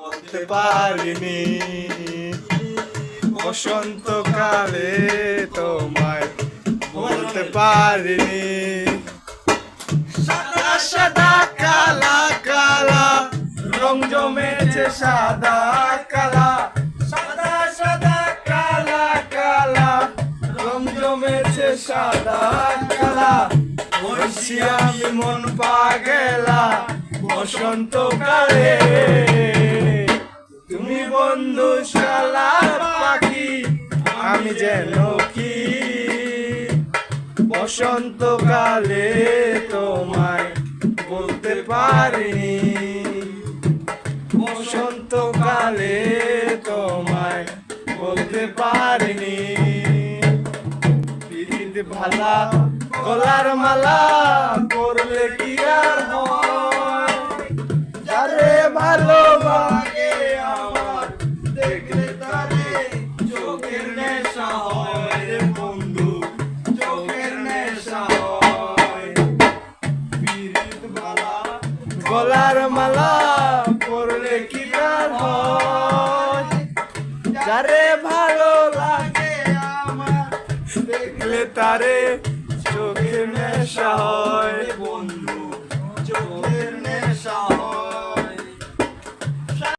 বলতে পারিনি বসন্তকালে তোমায় বলতে পারিনি সাদা সাদা কালা কালা রং জমেছে সাদা কালা সাদা সাদা কালা কালা রং জমেছে সাদা কালা বলছি আমি মন পাগেলা বসন্তকালে তুমি বন্ধু শালা পাখি আমি যেন কি বসন্তকালে তোমায় বলতে পারিনি বসন্তকালে তোমায় বলতে পারিনি পিরিত ভালা গলার মালা করলে কি আর হয় যারে ভালোবাসে আমার দেখলে তারে চোখের নেশা হয় রে বন্ধু চোখের নেশা হয় পিরিত ভালা গলার মালা করলে কি আর হয় যারে ভালো লাগে আমার দেখলে তারে চোখে নেশা হয় বন্ধু।